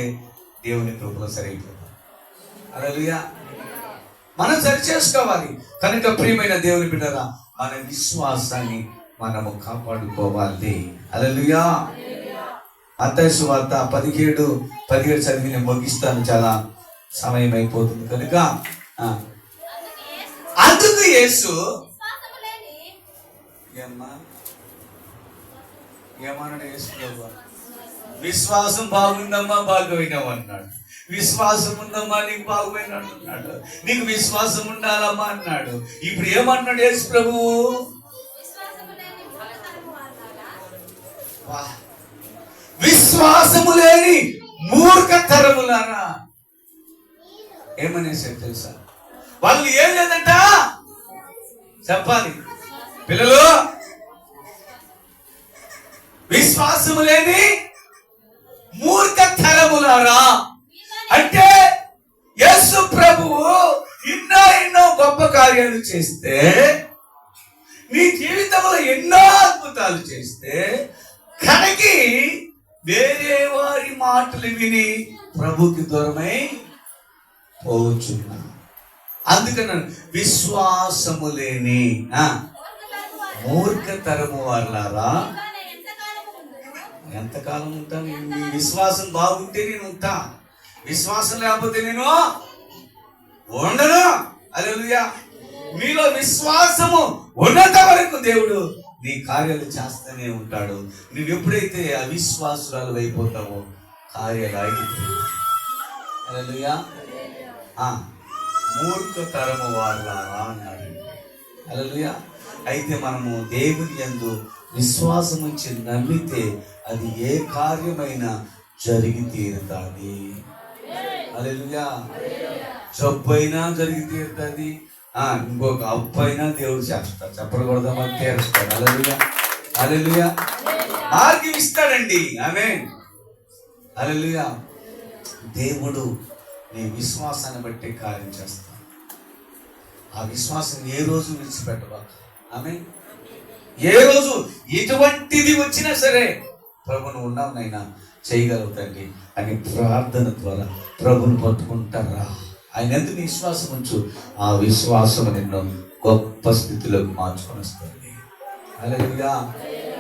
S1: దేవుని కృపలో సరైపోతుంది. హల్లెలూయా. మనం సరి చేసుకోవాలి. కనుక ప్రియమైన దేవుని బిడ్డరా, మన విశ్వాసాన్ని మనము కాపాడుకోవాలి. హల్లెలూయా. మత్తయి సువార్త 17 చదివి నేను ముగిస్తాను, చాలా సమయం అయిపోతుంది కనుక. అందుకు యేసు ఏమన్నాడు? యేసు ప్రభువా, విశ్వాసం బాగుందమ్మా బాగుపోయినావు అన్నాడు. విశ్వాసం ఉందమ్మా నీకు బాగుపోయినాడు అన్నాడు. నీకు విశ్వాసం ఉండాలమ్మా అన్నాడు. ఇప్పుడు ఏమన్నాడు యేసు ప్రభువు? విశ్వాసము లేని మూర్ఖ తరములారా. ఏమనేసారు తెలుసా? వాళ్ళు ఏం లేదంట చెప్పాలి. పిల్లలు, విశ్వాసము లేని మూర్ఖ తరములారా అంటే యేసు ప్రభువు ఎన్నో గొప్ప కార్యాలు చేస్తే, నీ జీవితంలో ఎన్నో అద్భుతాలు చేస్తే కనకి వేరే వారి మాటలు విని ప్రభుకి దూరమై పోవచ్చున్నా. అందుకని విశ్వాసము లేని మూర్ఖ తరము వాళ్ళారా ఎంతకాలం ఉంటాను? నీ విశ్వాసం బాగుంటే నేను ఉంటా, విశ్వాసం లేకపోతే నేను ఉండను. హల్లెలూయా. మీలో విశ్వాసము ఉన్నంత వరకు దేవుడు నీ కార్యాలు చేస్తూనే ఉంటాడు. నువ్వు ఎప్పుడైతే అవిశ్వాసురాలు అయిపోతావో కార్యాలు ఆగిపోతాయి. హల్లెలూయా. మూర్ఖ తరము వాళ్ళారా అన్నాడు. హల్లెలూయా. అయితే మనము దేవుని యందు విశ్వాసం ఉంచి నమ్మితే అది ఏ కార్యమైనా జరిగి తీరుతుంది. హల్లెలూయా. జబ్బు అయినా జరిగి తీరుతుంది, ఇంకొక అప్పు అయినా దేవుడు చేస్తాడు. చెప్పకూడదా? మరి తీరుస్తాడు. హల్లెలూయా. హల్లెలూయా. మార్గం ఇస్తాడండి. ఆమేన్. హల్లెలూయా. దేవుడు నీ విశ్వాసాన్ని బట్టి కార్యం చేస్తాడు. ఆ విశ్వాసం ఏ రోజు విడిచిపెట్టబాక. ఆమేన్. ఏ రోజు ఎటువంటిది వచ్చినా సరే ప్రభును ఉన్నావు నైనా చేయగలుగుతండి అని ప్రార్థన ద్వారా ప్రభుని పట్టుకుంటారా. ఆయన ఎందుకు విశ్వాసం ఉంచు, ఆ విశ్వాసం నిన్ను గొప్ప స్థితిలోకి మార్చుకొని వస్తుంది. హల్లెలూయా,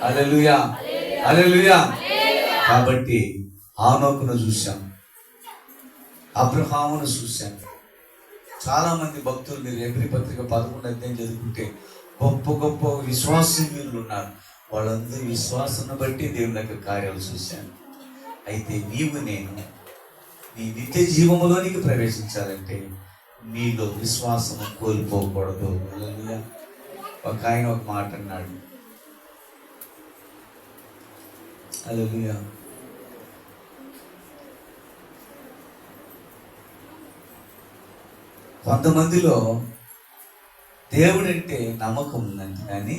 S1: హల్లెలూయా, హల్లెలూయా. కాబట్టి ఆనోకును చూశాం, అబ్రహామును చూశాం. చాలా మంది భక్తులు మీరు ఎబ్రీ పత్రిక 11 అధ్యాయం చదువుకుంటే గొప్ప గొప్ప విశ్వాసవీరులు ఉన్నారు. వాళ్ళందరూ విశ్వాసాన్ని బట్టి దేవుని యొక్క కార్యాలు చూశాను. అయితే నీవు నేను నీ నిత్య జీవములోనికి ప్రవేశించాలంటే నీలో విశ్వాసము కోల్పోకూడదు. హల్లెలూయా. ఒక ఆయన ఒక మాట అన్నాడు. హల్లెలూయా. కొంతమందిలో దేవుడంటే నమ్మకం ఉందంటే కానీ,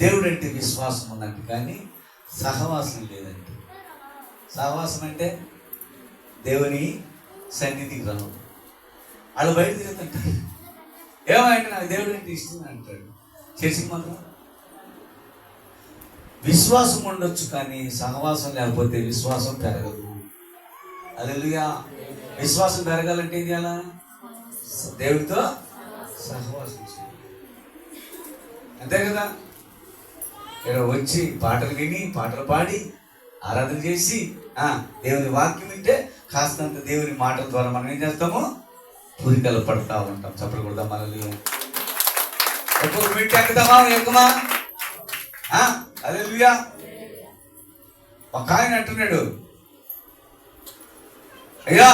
S1: దేవుడంటే విశ్వాసం ఉందంటే కానీ సహవాసం లేదంటే. సహవాసం అంటే దేవుని సన్నిధికి రావు. వాళ్ళు బయట తిరుగుతుంటారు. ఏమంటే నాకు దేవుడు అంటే ఇష్టం అంటాడు. చేసి మాత్రం విశ్వాసం ఉండొచ్చు కానీ సహవాసం లేకపోతే విశ్వాసం పెరగదు. హల్లెలూయా. విశ్వాసం పెరగాలంటే ఏం చేయాలా? దేవుడితో సహవాసం చేయాలి. అంతే కదా. ఇక్కడ వచ్చి పాటలు విని పాటలు పాడి ఆరాధన చేసి దేవుని వాక్యం వింటే కాస్తంత దేవుని మాటల ద్వారా మనం ఏం చేస్తాము? పూరికలు పడతా ఉంటాం. చప్పలు కొడతాం. మనల్ని ఒక్కొక్క మినిట్ ఎక్కుతామా ఎక్కుమా? హల్లెలూయా. ఒక ఆయన అంటున్నాడు, అయ్యా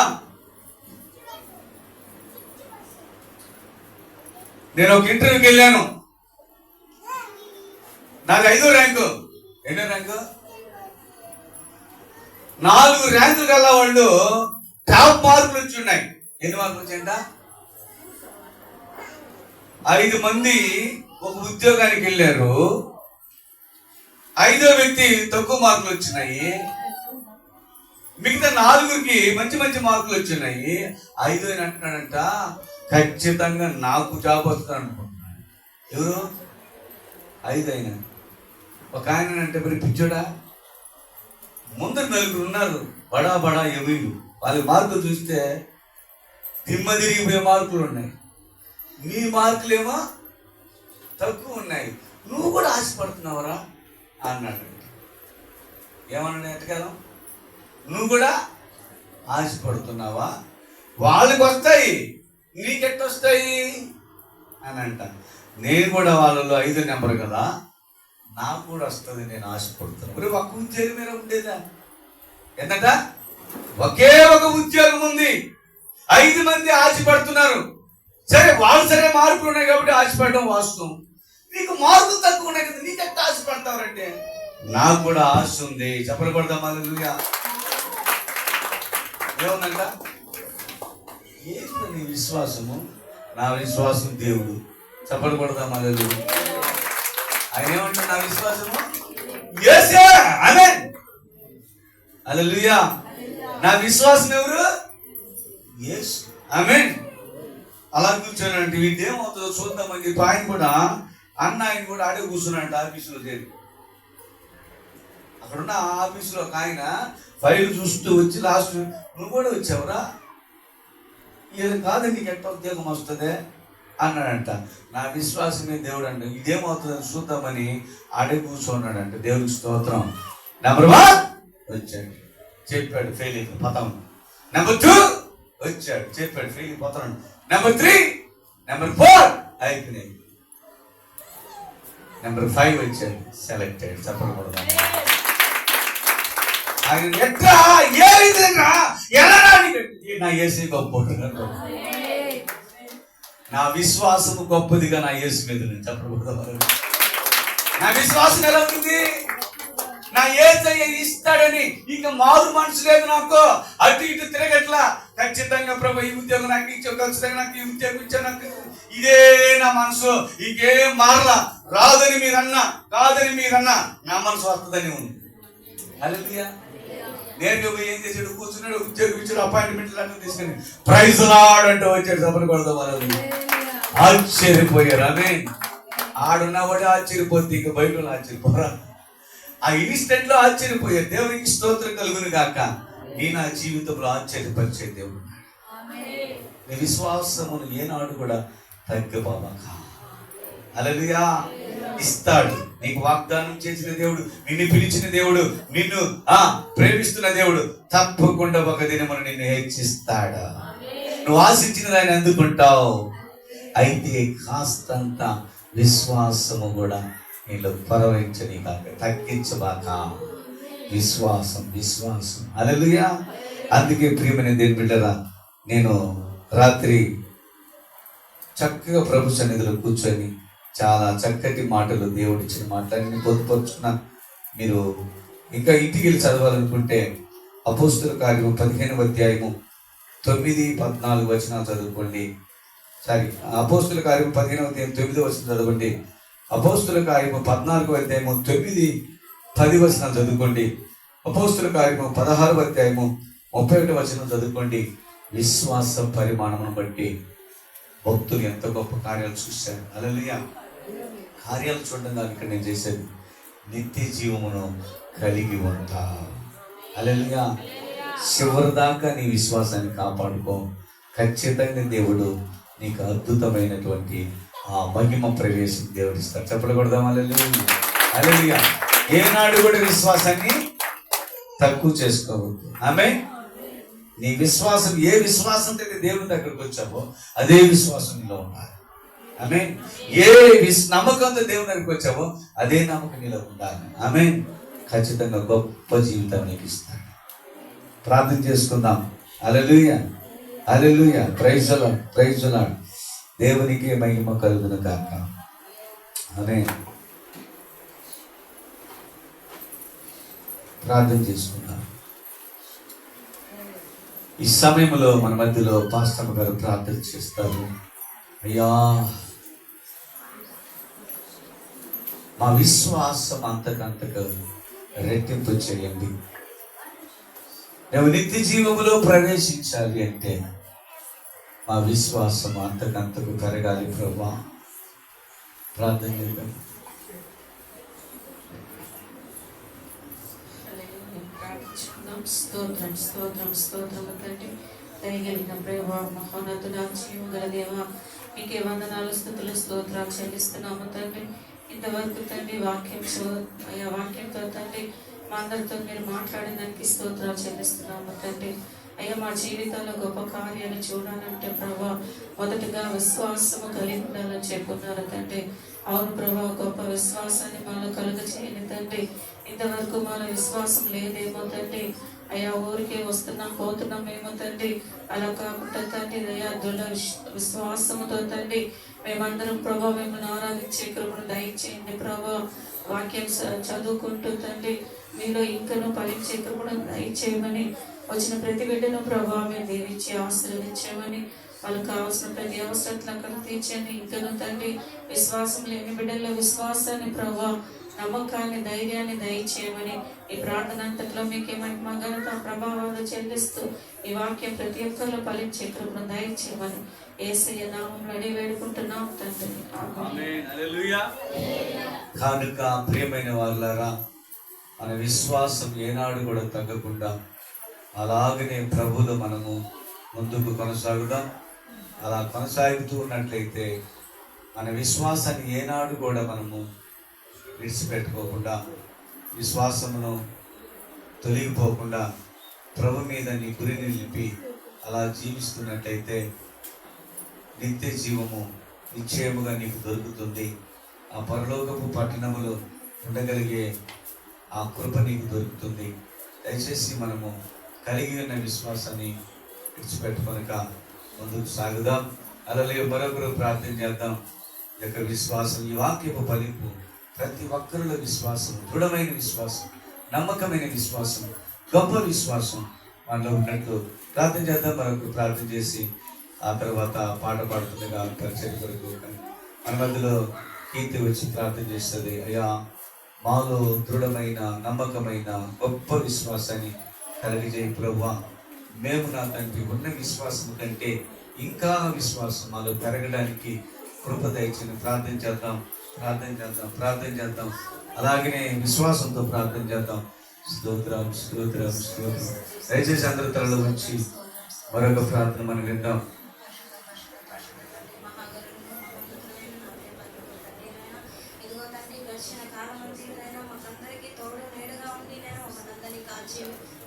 S1: నేను ఒక ఇంటర్వ్యూకి వెళ్ళాను, నాకు 5వ ర్యాంకు. ఎన్నో ర్యాంకు? 4 ర్యాంకులు గల వాళ్ళు టాప్ మార్కులు వచ్చి ఉన్నాయి. ఎన్ని మార్కులు వచ్చాయంట? 5 మంది ఒక ఉద్యోగానికి వెళ్ళారు. 5వ వ్యక్తి తక్కువ మార్కులు వచ్చినాయి. మిగతా 4కి మంచి మంచి మార్కులు వచ్చినాయి. 5 అని అంటున్నాడంట, ఖచ్చితంగా నాకు జాబ్ వస్తుంది అనుకుంటున్నాడు. ఎవరు? 5 అయినా. ఒక ఆయన అంటే మరి పిచ్చోడా, ముందర 4 ఉన్నారు బడా బడా ఎవీలు. వాళ్ళ మార్కులు చూస్తే దిమ్మ తిరిగిపోయే మార్కులు ఉన్నాయి. నీ మార్కులేమో తక్కువ ఉన్నాయి. నువ్వు కూడా ఆశపడుతున్నావురా అన్నాడు. ఏమన్నా ఎట్టగలం? నువ్వు కూడా ఆశపడుతున్నావా? వాళ్ళకి వస్తాయి, నీకెట్టొస్తాయి అని అంట. నేను కూడా వాళ్ళలో 5 నెంబర్ కదా, నాకు కూడా వస్తుంది, నేను ఆశపడుతున్నాను. మరి ఒక్క ఉద్యోగం మీద ఉండేదా? ఏంటంట? ఒకే ఒక ఉద్యోగం ఉంది, 5 మంది ఆశపడుతున్నారు. సరే వాళ్ళు సరే మార్కులు ఉన్నాయి కాబట్టి ఆశపడడం వాస్తవం. నీకు మార్కులు తక్కువ ఉన్నాయి కదా, నీకెట్ట ఆశపడతారంటే నాకు కూడా ఆశ ఉంది. చెప్పలు పడదాం. హల్లెలూయా. ఏముందంట? ఏంటి నీ విశ్వాసము? నా విశ్వాసం దేవుడు. చెప్పలు పడదాం. హల్లెలూయా. ఆయన ఏమంటాడు? నా విశ్వాసము యేసే. ఆమేన్. హల్లెలూయా. నా విశ్వాసం ఎవరు? యేసు. ఆమేన్. అలా కూర్చోనంటే వీటేమవుతుందో చూద్దామని చెప్పి ఆయన కూడా ఆయన కూడా ఆడే కూర్చున్నాడు ఆఫీసులో చేరి. అక్కడున్న ఆఫీసులో ఒక ఆయన ఫైల్ చూస్తూ వచ్చి లాస్ట్, నువ్వు కూడా వచ్చావురా, ఇది కాదు నీకు ఎట్ట ఉద్యోగం వస్తుంది అన్నాడంట. నా విశ్వాసమే దేవుడు అంట. ఇదేమవుతుందని చూద్దామని ఆడే కూర్చున్నాడంట. దేవుడికి స్తోత్రం. నెంబర్ 1 వచ్చాడు, చెప్పాడు, ఫెయిల్ అయిపోయి పోతాం. నెంబర్ 2 వచ్చాడు, చెప్పాడు, ఫెయిల్ అయిపోతాడు. నెంబర్ 3, నెంబర్ 4 అయిపోయినాయి. నెంబర్ 5 వచ్చాడు, సెలెక్టెడ్. చెప్పకూడదు. ఆయన ఎట్లా ఏ విధంగా ఎలా నా యేసు గొప్ప, నా విశ్వాసము గొప్పదిగా నా యేసు మీద చెప్పకూడదు. నా విశ్వాసం ఎలా ఉంది? నా యేసయ్య ఇస్తాడని ఇక మారు మనసు లేదు నాకు. అటు ఇటు తిరగట్లా. ఖచ్చితంగా ప్రభు ఈ ఉద్యోగం నాకు ఇచ్చావు, ఖచ్చితంగా నాకు ఈ ఉద్యోగం ఇచ్చావు, నాకు ఇదే నా మనసు, ఇంకేం మారలా. రాదని మీరన్నా, కాదని మీరన్నా, నా మనసు వస్తుందని ఉంది. హల్లెలూయా. నేరుగా పోయి ఏం చేసాడు, కూర్చున్నాడు, ఉద్యోగం ఇచ్చాడు, అపాయింట్మెంట్లు అన్నీ తీసుకుని ప్రైజ్ లార్డ్ అంటూ వచ్చాడు. సభలు కొడదాం వాళ్ళు ఆశ్చర్యపోయారు. ఆమె ఆడున్నవాడు ఆశ్చర్యపోతే ఇక బయట వాళ్ళు ఆశ్చర్యపోరా. ఆ ఇన్స్టెంట్ లో ఆశ్చర్యపోయారు. దేవునికి స్తోత్రం కలుగును గాక. నీ నా జీవితంలో ఆశ్చర్యపరిచే దేవుడు. నీ విశ్వాసమును ఏనాడు కూడా తగ్గబాక. హల్లెలూయా. ఇస్తాడు. నీకు వాగ్దానం చేసిన దేవుడు, నిన్ను పిలిచిన దేవుడు, నిన్ను ప్రేమిస్తున్న దేవుడు తప్పకుండా ఒక దినమున నిన్ను హెచ్చిస్తాడు. నువ్వు ఆశించిన దాన్ని అందుకుంటావు. అయితే కాస్తంత విశ్వాసము కూడా నీలో పరవించని కాక, తగ్గించబాక. విశ్వాసం విశ్వాసం. హల్లెలూయా. అందుకే ప్రియమైన దేవుని బిడ్డరా, నేను రాత్రి చక్కగా ప్రభు సన్నిధిలో కూర్చొని చాలా చక్కటి మాటలు, దేవుడు ఇచ్చిన మాటలన్నీ పొందుపరుచుకున్నాను. మీరు ఇంకా ఇంటికి వెళ్ళి చదవాలనుకుంటే అపోస్తుల కార్యము 15వ అధ్యాయము 9-14 వచనాలు చదువుకోండి. అపోస్తుల కార్యము 15వ అధ్యాయం 9వ వచనం చదవండి. అపోస్తుల కార్యము 14వ అధ్యాయము 9-10 వచనాలు చదువుకోండి. అపోస్తుల కార్యము 16వ అధ్యాయము 31వ వచనం చదువుకోండి. విశ్వాస పరిమాణమును బట్టి భక్తులు ఎంత గొప్ప కార్యాలు చూశారు. హల్లెలూయా. కార్యాలు చూడడం ఇక్కడ నేను చేసేది నిత్య జీవమును కలిగి ఉంటా. హల్లెలూయా. చివరి దాకా నీ విశ్వాసాన్ని కాపాడుకో. ఖచ్చితంగా దేవుడు నీకు అద్భుతమైనటువంటి ఆ మహిమ ప్రవేశం దేవుడు ఇస్తాడు. చెప్పకూడదాం. హల్లెలూయా. హల్లెలూయా. ఏనాడు కూడా విశ్వాసాన్ని తక్కువ చేసుకోవద్దు. ఆమేన్. నీ విశ్వాసం, ఏ విశ్వాసంతో దేవుని దగ్గరకు వచ్చావో అదే విశ్వాసం నీలో ఉండాలి. ఆమేన్. ఏ నమ్మకంతో దేవుని దగ్గరకు వచ్చావో అదే నమ్మకం నీలో ఉండాలి. ఆమేన్. ఖచ్చితంగా గొప్ప జీవితాన్ని నీకు ఇస్తాడు. ప్రార్థన చేసుకుందాం. Hallelujah. Hallelujah. Praise the Lord. Praise the Lord. దేవునికి మహిమ కలుగును గాక. ఆమేన్. ప్రార్థన చేసుకుందాం. ఈ సమయంలో మన మధ్యలో పాస్టర్ గారు ప్రార్థన చేస్తారు. అయ్యా, మా విశ్వాసం అంతకంతగా రెట్టింపు చేయండి. మేము నిత్య జీవములో ప్రవేశించాలి అంటే మా విశ్వాసం అంతకంతకు పెరగాలి ప్రభువా. ప్రార్థన చేద్దాం.
S2: స్తోత్రం స్తోత్రం స్తోత్రము తండ్రి. దయగలిగిన ప్రేమ మహోన్నతుడా, జీవగల దేవా, మీకే వందనాలు, స్తుతులు, స్తోత్రాలు చెల్లిస్తున్నాము తండ్రి. ఇంతవరకు తండ్రి వాక్యంతో తండ్రి మా అందరితో మీరు మాట్లాడినందుకు స్తోత్రాలు చెల్లిస్తున్నాము తండ్రి. అయ్యా, మా జీవితంలో గొప్ప కార్యాలు చూడాలంటే ప్రభా మొదటగా విశ్వాసము కలిగి ఉండాలని చెప్పున్నారు తండ్రి. అవును ప్రభా, గొప్ప విశ్వాసాన్ని మాలో కలుగ చేయని తండ్రి. ఇంతవరకు మాలో విశ్వాసం లేదేమో తండ్రి. అయ్యా, ఊరికే వస్తున్నాం పోతున్నామేమో తండ్రి. అలా కాకుండా తండ్రి అయ్యా, దృఢ విశ్వాసముతో తండ్రి మేమందరం ప్రభా మిమ్మల్ని ఆరాధించే కృపను దయచేయండి ప్రభా. వాక్యం చదువుకుంటూ తండ్రి మీలో ఇంకనూ ఫలించే కృపను దయచేయమని, వచ్చిన ప్రతి బిడ్డను ప్రభా మీరు దీవించి ఆశీర్వదించామని, వాళ్ళకి కావాల్సిన ప్రతి అవసరతలు అక్కడ తీర్చండి. ఇంకనూ తండ్రి విశ్వాసం లేని బిడ్డల్లో విశ్వాసాన్ని ప్రభా, నమ్మకాన్ని, ధైర్యాన్ని దయచేయమని ఈ ప్రార్థన అంతట్లో మీకే మహిమ ఘనత ప్రభావాలు చెల్లిస్తూ ఈ వాక్యం ప్రతి ఒక్కరిలో ఫలించే కృపను దయచేయమని యేసయ్య నామములో అడిగి వేడుకుంటున్నాం తండ్రి.
S1: ఆమేన్. హల్లెలూయా. కనుక ప్రియమైన వాళ్ళారా, మన విశ్వాసం ఏనాడు కూడా తగ్గకుండా అలాగనే ప్రభువులో మనము ముందుకు కొనసాగుదాం. అలా కొనసాగుతూ ఉన్నట్లయితే మన విశ్వాసాన్ని ఏనాడు కూడా మనము విడిచిపెట్టుకోకుండా, విశ్వాసమును తొలగిపోకుండా ప్రభు మీద నీ గురిని నిలిపి అలా జీవిస్తున్నట్లయితే నిత్య జీవము నిశ్చయముగా నీకు దొరుకుతుంది. ఆ పరలోకపు పట్టణములో ఉండగలిగే ఆ కృప నీకు దొరుకుతుంది. దయచేసి మనము కలిగి ఉన్న విశ్వాసాన్ని విడిచిపెట్టుకొనక ముందుకు సాగుదాం. అలాగే మరొకరు ప్రార్థన చేద్దాం. ఈ యొక్క విశ్వాసం, ఈ వాక్యపు ఫలింపు ప్రతి ఒక్కరిలో విశ్వాసం, దృఢమైన విశ్వాసం, నమ్మకమైన విశ్వాసం, గొప్ప విశ్వాసం మనలో ఉన్నట్లు ప్రార్థన చేద్దాం. మరొకరు ప్రార్థన చేసి ఆ తర్వాత పాట పాడుతుండగా పరిచయం కొరకు మన మధ్యలో కీర్తి వచ్చి ప్రార్థన చేస్తుంది. అయ్యా, మాలో దృఢమైన, నమ్మకమైన, గొప్ప విశ్వాసాన్ని కలుగజేయి ప్రభువా. మేము నా తండ్రి ఉన్న విశ్వాసం కంటే ఇంకా విశ్వాసం మాలో పెరగడానికి కృప దయచేసి ప్రార్థన చేద్దాం. అలాగనే విశ్వాసంతో ప్రార్థన చేద్దాం. స్తోత్రం. దయచేసి అందరూ తరలి వచ్చి మరొక ప్రార్థన మనం విందాం.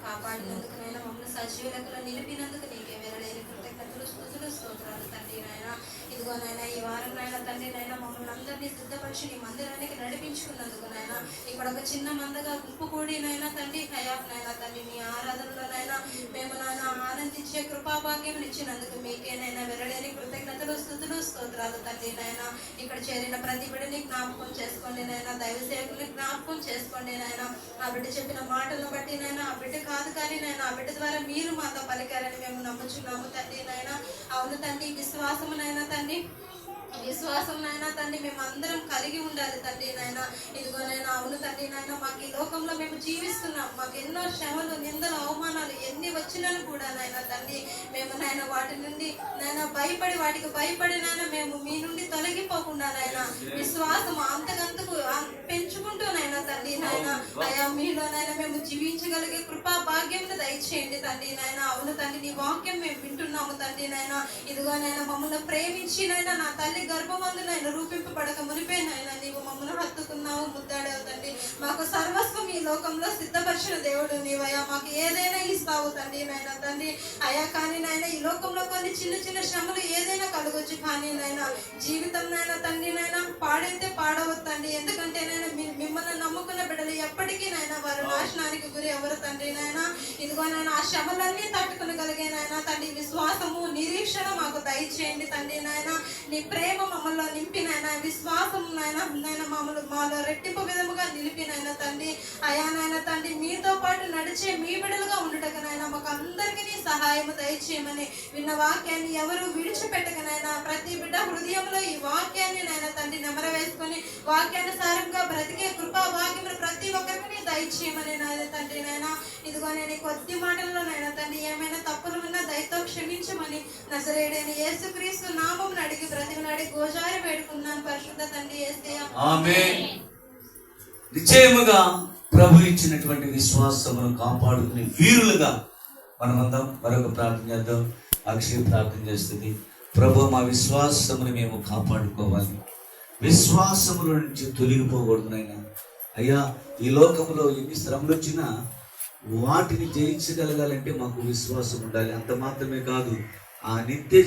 S3: కాపాడినందుకు నైనా మమ్మల్ని సజీవులకు నిలిపినందుకు నీకే వేరలేని కృతజ్ఞతలు స్తుతులు స్తోత్రాలు తండ్రి నాయన. ఇదిగో నాయన ఈ వారం నాయన తండ్రి నాయన మమ్మల్ని అందరినీ సిద్ధపరిచి నీ మందిరానికి నడిపించుకున్నందుకు నాయన ఇక్కడ ఒక చిన్న మందగా గుంపు కూడి నాయన తండ్రి హయాఫ్ నాయన తండ్రి మీ ఆరాధనలో నాయన మేము నాయన ఆనందించే కృపాభాగ్యం ఇచ్చినందుకు మీకేనైనా వెరలేని కృతజ్ఞతలు స్తుతులు స్తోత్రాలు తండ్రి నాయన. ఇక్కడ చేరిన ప్రతి బిడ్డని జ్ఞాపకం చేసుకోండి నాయన, దైవ సేవకుని జ్ఞాపకం చేసుకోండి నాయన. ఆ బిడ్డ చెప్పిన మాటలను బట్టి నాయన ఆ బిడ్డ కాదు కానీ నాయన ఆ బిడ్డ ద్వారా మీరు మాతో పలికారని మేము నమ్ముచున్నాము తండ్రి నాయన. అవును తండ్రి, విశ్వాసమునైనా తండ్రి, విశ్వాసం నాయన తండ్రి మేము అందరం కలిగి ఉండాలి తండ్రి నాయన. ఇదిగో నాయన అవును తండ్రి నాయన, మాకు ఈ లోకంలో మేము జీవిస్తున్నాం. మాకు ఎన్నో శ్రమలు, నిందలు, అవమానాలు ఎన్ని వచ్చినాను కూడా నాయన తండ్రి మేము నాయన వాటి నుండి నాయన వాటికి భయపడి నాయన మేము మీ నుండి తొలగిపోకుండా నాయన విశ్వాసం అంతకంతకు పెంచుకుంటూ నాయన తండ్రి నాయన అయా మీలోనైనా మేము జీవించగలిగే కృపా భాగ్యం దయచేయండి తండ్రి నాయన. అవును తండ్రి, నీ వాక్యం మేము వింటున్నాము తండ్రి నాయన. ఇదిగో నాయన మమ్మల్ని ప్రేమించి నాయన నా తల్లి గర్భమందు నాయన రూపింపబడక మునిపే నాయన నీవు మమ్మల్ని హత్తుకున్నావు, ముద్దాడావు తండ్రి. మాకు సర్వస్వం ఈ లోకంలో సిద్ధపరిచిన దేవుడు నీవయ్యా. మాకు ఏదైనా ఇస్తావు తండ్రి నాయన తండ్రి అయా. కానీ నాయన ఈ లోకంలో కొన్ని చిన్న చిన్న శ్రమలు ఏదైనా కలగొచ్చు, కానీ నాయన జీవితం నాయన తండ్రి నాయన పాడైతే పాడవద్దండి. ఎందుకంటే నాయన మిమ్మల్ని నమ్ముకున్న బిడ్డలు ఎప్పటికీ నాయన వారు నాశనానికి గురి ఎవరు తండ్రి నాయన. ఇదిగో నాయన ఆ శ్రమలన్నీ తట్టుకునగలిగే నాయన తండ్రి విశ్వాసము, నిరీక్షణ మాకు దయచేయండి తండ్రి నాయన. నీ ప్రేమ మమ్మల్ని నింపి నాయన విశ్వాసం నాయన మాలో రెట్టింపు విధముగా నిలిపి నాయన తండ్రి అయా నాయన తండ్రి మీతో పాటు నడిచే మీ బిడ్డలుగా ఉండటకు నాయన మాకు అందరికీ నీ సహాయము దయచేయమని విన్న వాక్యాన్ని ఎవరు విడిచిపెట్టకనైనా ప్రతి బిడ్డ హృదయంలో ఈ వాక్యాన్ని నాయన తండ్రి నెమరవేసుకొని వాక్యానుసారంగా బ్రతికే కృపా వాక్యమును ప్రతి ఒక్కరికి దయచేయమని నాయన తండ్రి నాయన. ఇదిగో నేను కొద్ది మాటల్లో నాయన తండ్రి ఏమైనా తప్పులు ఉన్నా దయతో క్షమించమని నజరేయుడైన యేసుక్రీస్తు నామమున అడిగి బ్రతిమలాడి గోజారి వేడుకున్నాను పరిశుద్ధ తండ్రి యేసయ్య.
S1: ఆమేన్. నిశ్చయముగా ప్రభు ఇచ్చినటువంటి విశ్వాసమును కాపాడుకునే వీరులుగా మనమందరం మరొక ప్రార్థన చేద్దాం. అక్షయ ప్రార్థన చేస్తుంది. ప్రభు మా విశ్వాసమును మేము కాపాడుకోవాలి, విశ్వాసముల నుంచి తొలగిపోకూడదు నాయన. అయ్యా ఈ లోకంలో ఎన్ని శ్రమలు వచ్చినా వాటిని జయించగలగాలంటే మాకు విశ్వాసం ఉండాలి. అంత మాత్రమే కాదు, ఆ నిత్య